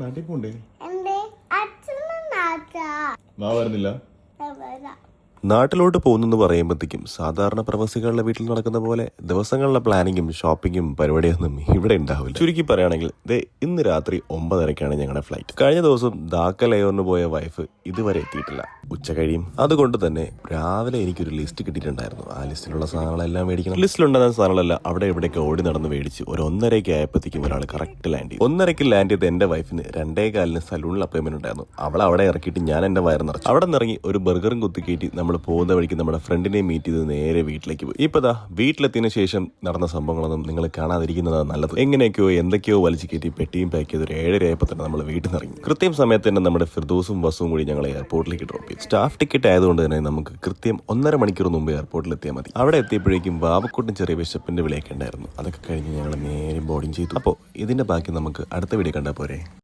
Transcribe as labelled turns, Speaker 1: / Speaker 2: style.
Speaker 1: നാട്ടിൽ പോണ്ടേ?
Speaker 2: എന്തേ അച്ഛനും നാട്ടാ
Speaker 1: മാ വരുന്നില്ല.
Speaker 2: വരാം.
Speaker 3: നാട്ടിലോട്ട് പോകുന്നെന്ന് പറയുമ്പോഴത്തേക്കും സാധാരണ പ്രവാസികളുടെ വീട്ടിൽ നടക്കുന്ന പോലെ ദിവസങ്ങളിലെ പ്ലാനിങ്ങും ഷോപ്പിങ്ങും പരിപാടിയൊന്നും ഇവിടെ ഉണ്ടാവില്ല. ചുരുക്കി പറയുകയാണെങ്കിൽ ഇന്ന് രാത്രി 9:30 ഞങ്ങളുടെ ഫ്ലൈറ്റ്. കഴിഞ്ഞ ദിവസം ധാക്ക ലേവറിന് പോയ വൈഫ് ഇതുവരെ എത്തിയിട്ടില്ല. ഉച്ച കഴിയും. അതുകൊണ്ട് തന്നെ രാവിലെ എനിക്കൊരു ലിസ്റ്റ് കിട്ടിയിട്ടുണ്ടായിരുന്നു. ആ ലിസ്റ്റിലുള്ള സാധനങ്ങളെല്ലാം മേടിക്കണം. ലിസ്റ്റിലുണ്ടായിരുന്ന സാധനങ്ങളെല്ലാം അവിടെ ഇവിടേക്ക് ഓടി നടന്ന് മേടിച്ച് ഒരു 1:30 ആയപ്പോഴത്തേക്കും ഒരാൾ കറക്റ്റ് ലാൻഡ് ചെയ്തു. 1:30 ലാൻഡ് ചെയ്ത് എന്റെ വൈഫിന് 2:15 സലൂണിൽ അപ്പോയിന്റ്മെന്റ് ഉണ്ടായിരുന്നു. അവളെ അവിടെ ഇറക്കിയിട്ട് ഞാൻ എന്റെ വയറ് നിറച്ചു. അവിടെ നിന്നിറങ്ങി ഒരു ബർഗറും കുത്തിക്കയറ്റി നമ്മൾ പോകുന്ന വഴിക്ക് നമ്മുടെ ഫ്രണ്ടിനെ മീറ്റ് ചെയ്ത് നേരെ വീട്ടിലേക്ക് പോയി. ഇപ്പതാ വീട്ടിലെത്തിയതിനു ശേഷം നടന്ന സംഭവങ്ങളൊന്നും നിങ്ങൾ കാണാതിരിക്കുന്നതാണ് നല്ലത്. എങ്ങനെയൊക്കെയോ എന്തൊക്കെയോ വലിച്ചു കയറ്റി പെട്ടിയും പാക്ക് ചെയ്ത് ഒരു 7:30 ആയപ്പോൾ തന്നെ നമ്മൾ വീട്ടിൽ നിന്ന് ഇറങ്ങി. കൃത്യം സമയത്ത് തന്നെ നമ്മുടെ ഫിർദോസും ബസ്സും കൂടി ഞങ്ങളെ എയർപോർട്ടിലേക്ക് ഡ്രോപ്പ് ചെയ്തു. സ്റ്റാഫ് ടിക്കറ്റ് ആയതുകൊണ്ട് തന്നെ നമുക്ക് കൃത്യം 1.5 മണിക്കൂർ മുമ്പ് എയർപോർട്ടിൽ എത്തിയാൽ മതി. അവിടെ എത്തിയപ്പോഴേക്കും ബാബക്കുട്ടും ചെറിയ വിശപ്പിന്റെ വിളിയൊക്കെ ഉണ്ടായിരുന്നു. അതൊക്കെ കഴിഞ്ഞ് ഞങ്ങൾ നേരെ ബോർഡിംഗ് ചെയ്തു. അപ്പോൾ ഇതിന്റെ ബാക്കി നമുക്ക് അടുത്ത വീഡിയോ കണ്ടാൽ പോരെ.